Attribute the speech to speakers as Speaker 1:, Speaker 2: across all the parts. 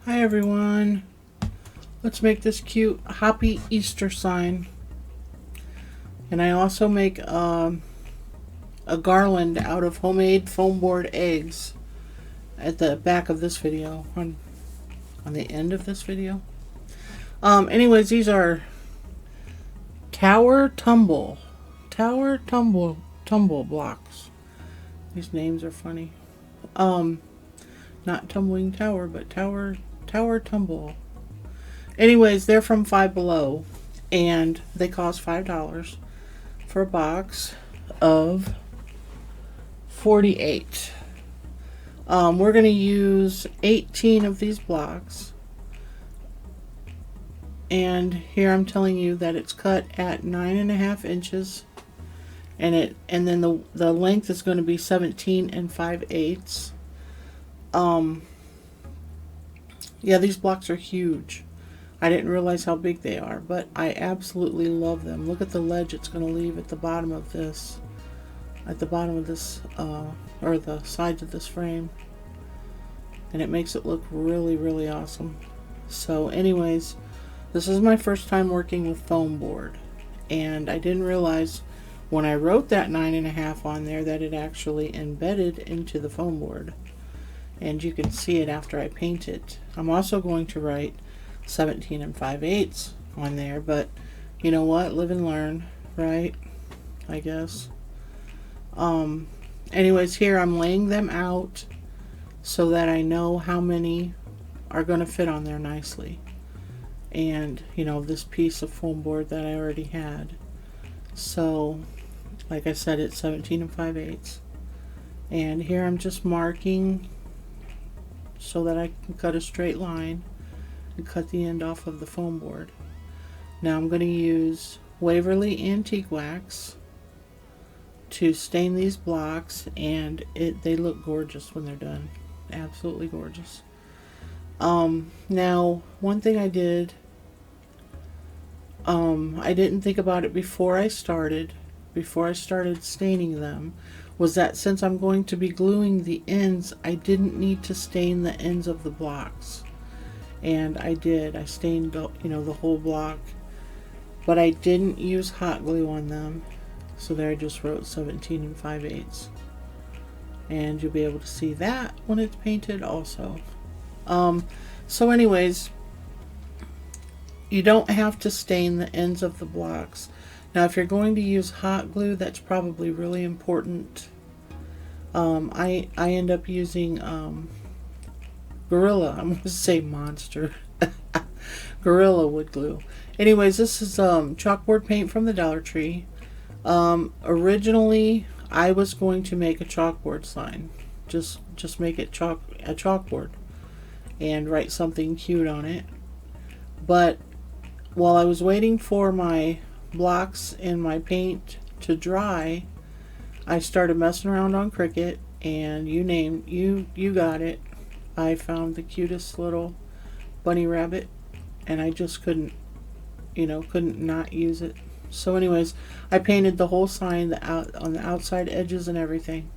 Speaker 1: Hi everyone. Let's make this cute happy Easter sign. And I also make a garland out of homemade foam board eggs at the back of this video, on the end of this video. Anyways, these are Tumble blocks. These names are funny. Not Tumbling Tower, but Tower Tumble. Anyways, they're from Five Below, and they cost $5 for a box of 48. We're going to use 18 of these blocks, and here I'm telling you that it's cut at 9.5 inches, and then the length is going to be 17 5/8. Yeah, these blocks are huge. I didn't realize how big they are, but I absolutely love them. Look at the ledge it's going to leave at the bottom of this, or the sides of this frame. And it makes it look really, really awesome. So anyways, this is my first time working with foam board. And I didn't realize when I wrote that 9.5 on there that it actually embedded into the foam board. And you can see it after I paint it. I'm also going to write 17 5/8 on there, but you know what? Live and learn, right? I guess. Anyways, here I'm laying them out so that I know how many are going to fit on there nicely. And, this piece of foam board that I already had. So, like I said, it's 17 5/8. And here I'm just marking so that I can cut a straight line and cut the end off of the foam board. Now I'm going to use Waverly Antique Wax to stain these blocks, and they look gorgeous when they're done. Absolutely gorgeous. Now one thing I did, I didn't think about it before I started staining them, was that since I'm going to be gluing the ends, I didn't need to stain the ends of the blocks. And I did. I stained the whole block, but I didn't use hot glue on them. So there I just wrote 17 5/8. And you'll be able to see that when it's painted also. So anyways, you don't have to stain the ends of the blocks. Now, if you're going to use hot glue, that's probably really important. I end up using Gorilla. I'm going to say Monster. Gorilla wood glue. Anyways, this is chalkboard paint from the Dollar Tree. Originally, I was going to make a chalkboard sign. Just make it a chalkboard and write something cute on it. But while I was waiting for my blocks and my paint to dry, I started messing around on Cricut, and you got it. I found the cutest little bunny rabbit, and I just couldn't not use it. So anyways, I painted the whole sign on the outside edges and everything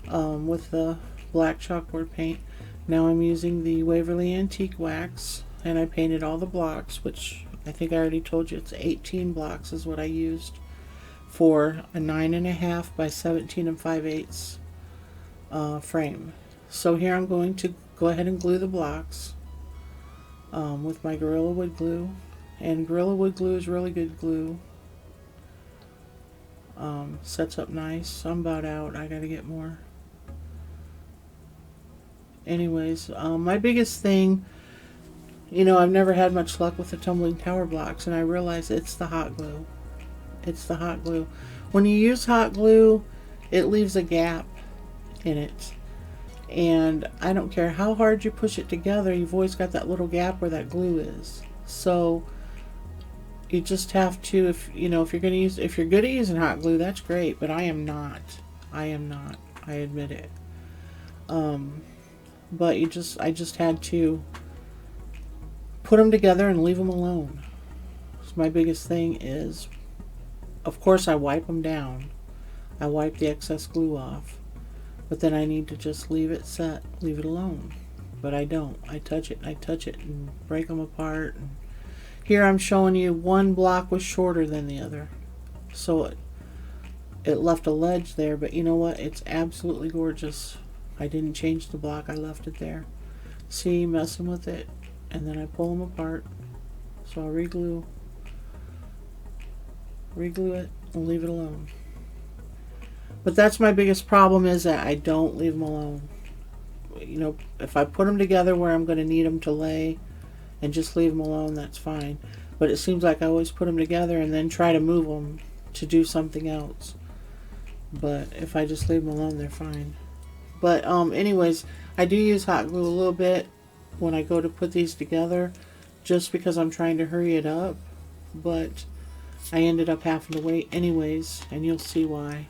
Speaker 1: with the black chalkboard paint. Now I'm using the Waverly Antique Wax, and I painted all the blocks, which I think I already told you it's 18 blocks is what I used for a 9.5 by 17 5/8 frame. So here I'm going to go ahead and glue the blocks with my Gorilla Wood glue. And Gorilla Wood glue is really good glue. Sets up nice. I'm about out. I gotta get more. Anyways, my biggest thing, I've never had much luck with the Tumbling Tower blocks, and I realize it's the hot glue. It's the hot glue. When you use hot glue, it leaves a gap in it. And I don't care how hard you push it together, you've always got that little gap where that glue is. So you just have to, if you're good at using hot glue, that's great, but I am not. I admit it. But I just had to put them together and leave them alone. So my biggest thing is, of course, I wipe them down. I wipe the excess glue off. But then I need to just leave it set, leave it alone. but I don't. I touch it and I touch it and break them apart. And here I'm showing you one block was shorter than the other, so it left a ledge there, but you know what? It's absolutely gorgeous. I didn't change the block, I left it there. See, messing with it, and then I pull them apart. So I'll reglue it and leave it alone. But that's my biggest problem, is that I don't leave them alone. You know, if I put them together where I'm going to need them to lay and just leave them alone, that's fine. But it seems like I always put them together and then try to move them to do something else. But if I just leave them alone, they're fine. But anyways, I do use hot glue a little bit when I go to put these together, just because I'm trying to hurry it up. But I ended up having to wait anyways, and you'll see why.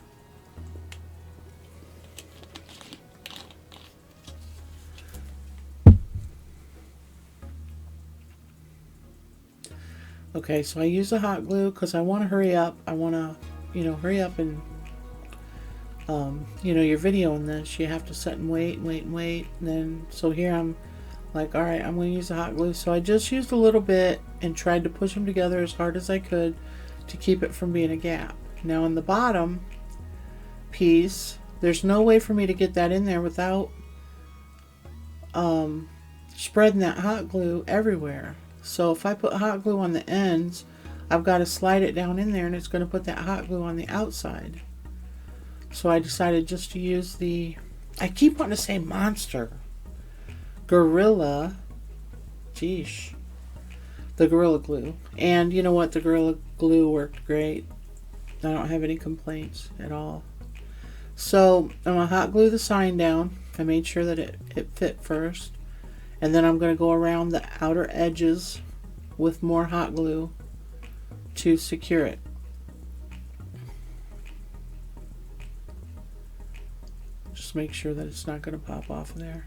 Speaker 1: Okay, so I use the hot glue because I want to hurry up. I want to, hurry up and, you're videoing this. You have to sit and wait and wait and wait. And then, so here I'm like, all right, I'm going to use the hot glue. So I just used a little bit and tried to push them together as hard as I could to keep it from being a gap. Now on the bottom piece, there's no way for me to get that in there without spreading that hot glue everywhere. So if I put hot glue on the ends, I've got to slide it down in there, and it's going to put that hot glue on the outside. So I decided just to use the, I keep wanting to say Monster, Gorilla, the Gorilla Glue. And you know what, the Gorilla Glue worked great. I don't have any complaints at all. So I'm going to hot glue the sign down. I made sure that it fit first. And then I'm going to go around the outer edges with more hot glue to secure it. Just make sure that it's not going to pop off of there.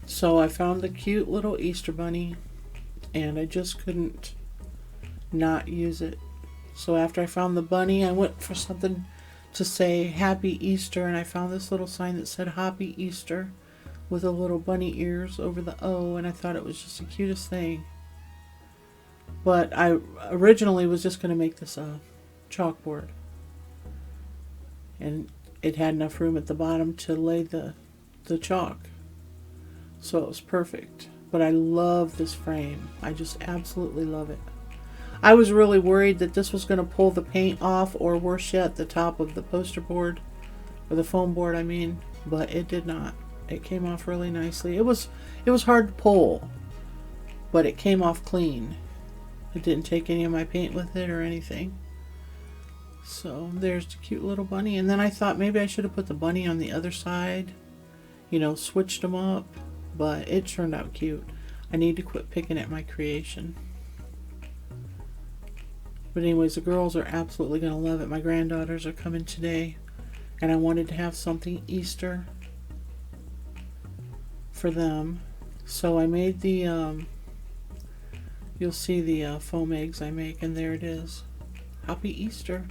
Speaker 1: So I found the cute little Easter bunny, and I just couldn't not use it. So after I found the bunny, I went for something to say Happy Easter, and I found this little sign that said Happy Easter with a little bunny ears over the O, and I thought it was just the cutest thing. But I originally was just going to make this a chalkboard, and it had enough room at the bottom to lay the chalk, so it was perfect. But I love this frame. I just absolutely love it. I was really worried that this was going to pull the paint off, or worse yet, the top of the poster board, or the foam board, I mean, but it did not. It came off really nicely. It was hard to pull, but it came off clean. It didn't take any of my paint with it or anything. So there's the cute little bunny. And then I thought maybe I should have put the bunny on the other side, switched them up, but it turned out cute. I need to quit picking at my creation. But anyways, the girls are absolutely going to love it. My granddaughters are coming today, and I wanted to have something Easter for them. So I made the, you'll see the foam eggs I make, and there it is. Happy Easter.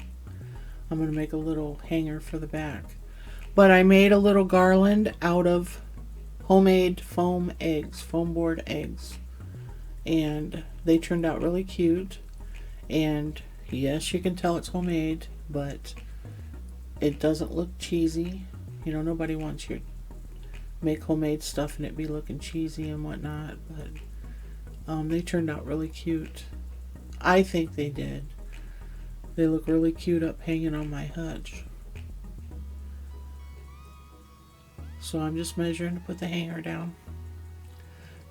Speaker 1: I'm going to make a little hanger for the back. But I made a little garland out of homemade foam eggs, foam board eggs. And they turned out really cute. And yes, you can tell it's homemade, but it doesn't look cheesy. Nobody wants you to make homemade stuff and it be looking cheesy and whatnot, but they turned out really cute. I think they did. They look really cute up hanging on my hutch. So I'm just measuring to put the hanger down,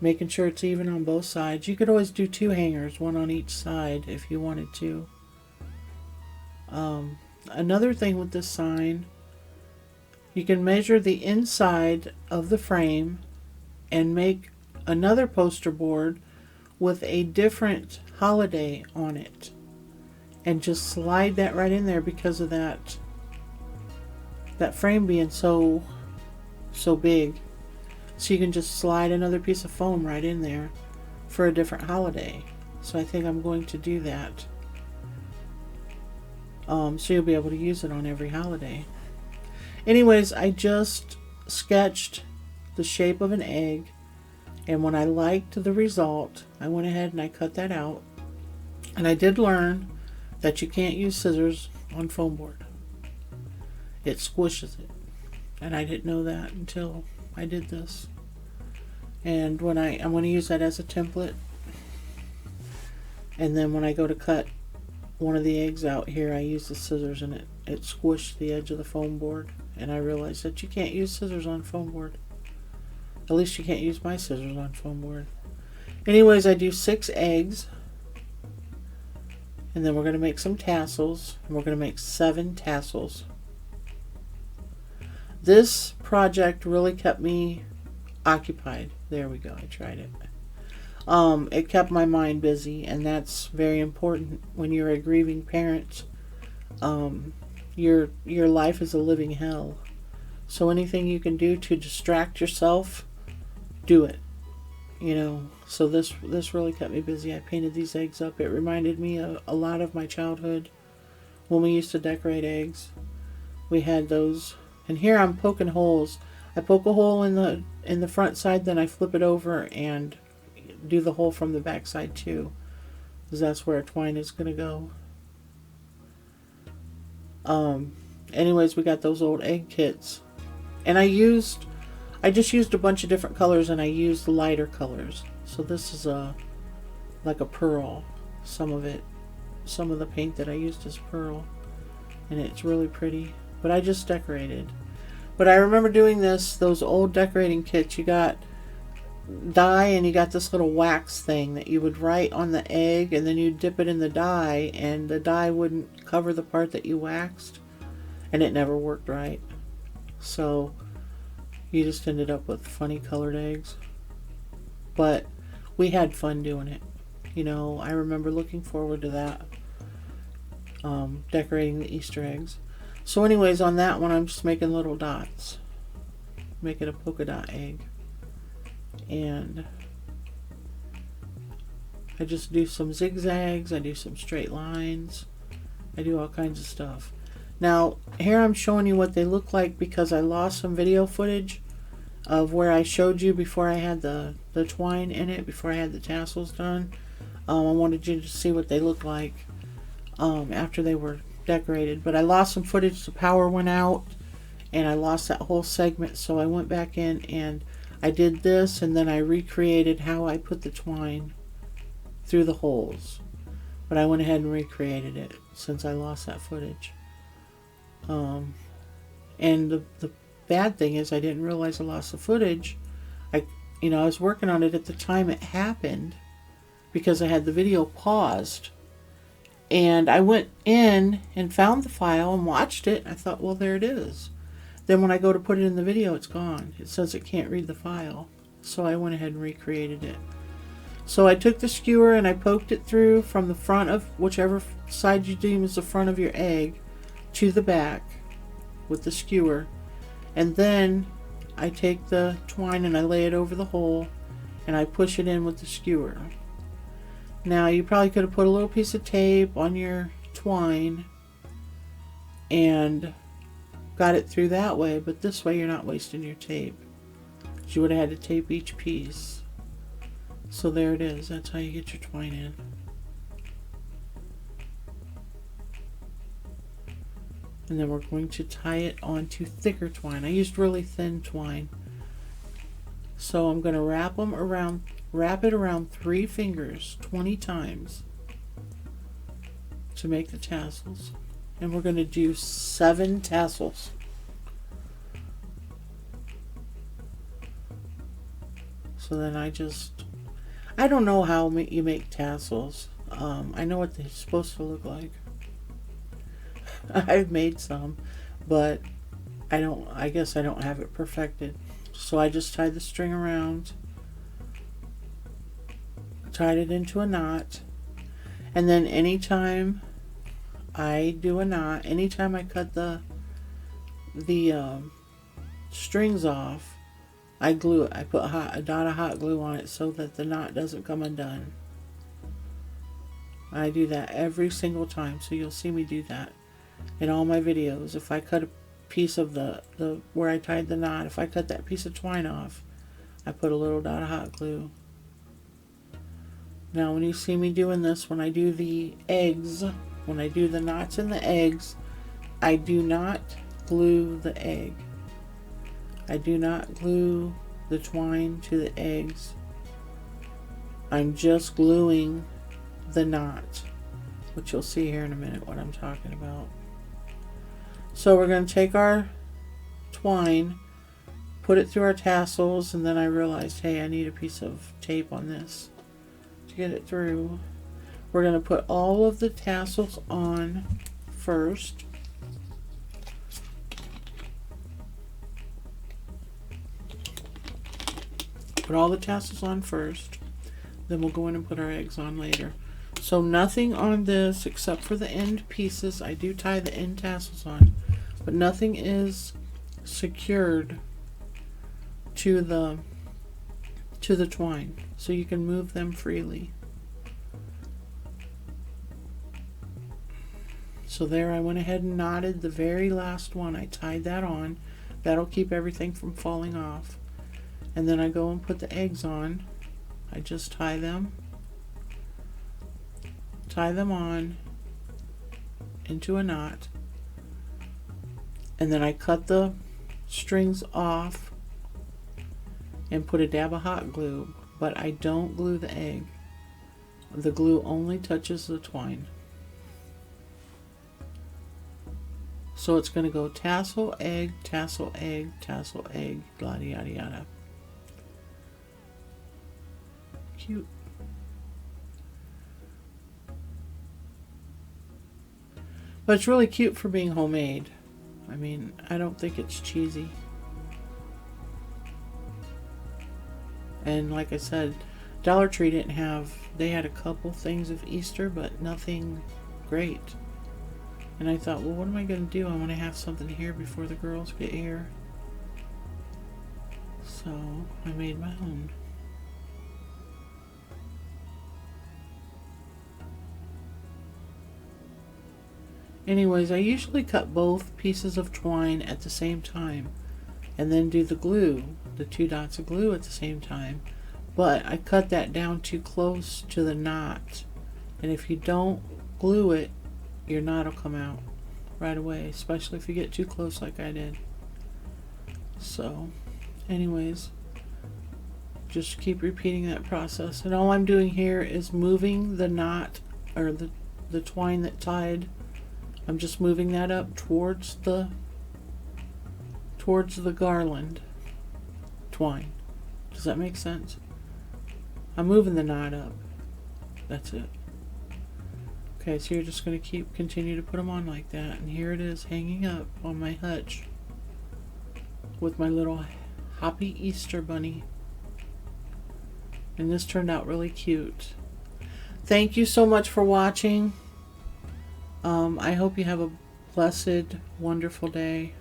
Speaker 1: making sure it's even on both sides. You could always do 2 hangers, one on each side if you wanted to. Another thing with this sign, you can measure the inside of the frame and make another poster board with a different holiday on it, and just slide that right in there because of that frame being so big. So you can just slide another piece of foam right in there for a different holiday. So I think I'm going to do that. So you'll be able to use it on every holiday. Anyways, I just sketched the shape of an egg, and when I liked the result, I went ahead and I cut that out. And I did learn that you can't use scissors on foam board. It squishes it. And I didn't know that until I did this. And when I'm going to use that as a template. And then when I go to cut one of the eggs out here, I use the scissors, and it squished the edge of the foam board. And I realized that you can't use scissors on foam board. At least you can't use my scissors on foam board. Anyways, I do 6 eggs. And then we're going to make some tassels. And we're going to make 7 tassels. This project really kept me occupied. There we go. I tried it. It kept my mind busy, and that's very important when you're a grieving parent. Your life is a living hell. So anything you can do to distract yourself, do it. You know, so this really kept me busy. I painted these eggs up. It reminded me of a lot of my childhood when we used to decorate eggs. We had those, and here I'm poking holes. I poke a hole in the front side, then I flip it over and do the hole from the back side too, because that's where twine is going to go. Anyways, we got those old egg kits, and I just used a bunch of different colors, and I used lighter colors. So this is like a pearl. Some of the paint that I used is pearl, and it's really pretty. But I just decorated. But I remember doing those old decorating kits. You got dye, and you got this little wax thing that you would write on the egg, and then you dip it in the dye, and the dye wouldn't cover the part that you waxed, and it never worked right. So you just ended up with funny colored eggs. But we had fun doing it. You know, I remember looking forward to that. Decorating the Easter eggs. So anyways, on that one, I'm just making little dots. Making a polka dot egg. And I just do some zigzags. I do some straight lines. I do all kinds of stuff. Now, here I'm showing you what they look like because I lost some video footage of where I showed you before I had the twine in it, before I had the tassels done. I wanted you to see what they look like after they were decorated. But I lost some footage. The power went out, and I lost that whole segment. So I went back in and I did this, and then I recreated how I put the twine through the holes. But I went ahead and recreated it since I lost that footage. And the bad thing is I didn't realize I lost the footage. I was working on it at the time it happened because I had the video paused. And I went in and found the file and watched it. I thought, well, there it is. Then when I go to put it in the video, it's gone. It says it can't read the file. So I went ahead and recreated it. So I took the skewer and I poked it through from the front of whichever side you deem is the front of your egg to the back with the skewer. And then I take the twine and I lay it over the hole and I push it in with the skewer. Now you probably could have put a little piece of tape on your twine and got it through that way, but this way you're not wasting your tape. You would have had to tape each piece. So there it is. That's how you get your twine in. And then we're going to tie it onto thicker twine. I used really thin twine. So I'm going to wrap it around 3 fingers 20 times to make the tassels. And we're going to do 7 tassels. So then I don't know how you make tassels. I know what they're supposed to look like. I've made some, but I guess I don't have it perfected. So I just tied the string around, tied it into a knot, and then anytime I do a knot, anytime I cut the strings off, I glue it. I put a dot of hot glue on it so that the knot doesn't come undone. I do that every single time, so you'll see me do that in all my videos. If I cut a piece of the where I tied the knot, if I cut that piece of twine off, I put a little dot of hot glue. Now when you see me doing this, when I do the eggs, when I do the knots in the eggs, I do not glue the egg. I do not glue the twine to the eggs. I'm just gluing the knot, which you'll see here in a minute what I'm talking about. So we're going to take our twine, put it through our tassels, and then I realized, hey, I need a piece of tape on this to get it through. We're going to put all of the tassels on first. Put all the tassels on first, then we'll go in and put our eggs on later. So nothing on this except for the end pieces. I do tie the end tassels on, but nothing is secured to the twine, so you can move them freely. So there, I went ahead and knotted the very last one. I tied that on. That'll keep everything from falling off. And then I go and put the eggs on. I just tie them on into a knot, and then I cut the strings off and put a dab of hot glue, but I don't glue the egg. The glue only touches the twine. So it's going to go tassel, egg, tassel, egg, tassel, egg, yada yada yada. Cute. But it's really cute for being homemade. I mean, I don't think it's cheesy. And like I said, Dollar Tree didn't have, they had a couple things of Easter, but nothing great. And I thought, well, what am I going to do? I want to have something here before the girls get here. So I made my own. Anyways, I usually cut both pieces of twine at the same time and then do the glue, the 2 dots of glue at the same time. But I cut that down too close to the knot, and if you don't glue it, your knot will come out right away, especially if you get too close like I did. So anyways, just keep repeating that process, and all I'm doing here is moving the knot, or the twine that tied. I'm just moving that up towards the garland twine. Does that make sense? I'm moving the knot up. That's it. Okay, so you're just going to continue to put them on like that, and here it is hanging up on my hutch with my little Happy Easter bunny. And this turned out really cute. Thank you so much for watching. I hope you have a blessed, wonderful day.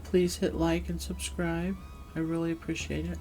Speaker 1: Please hit like and subscribe. I really appreciate it.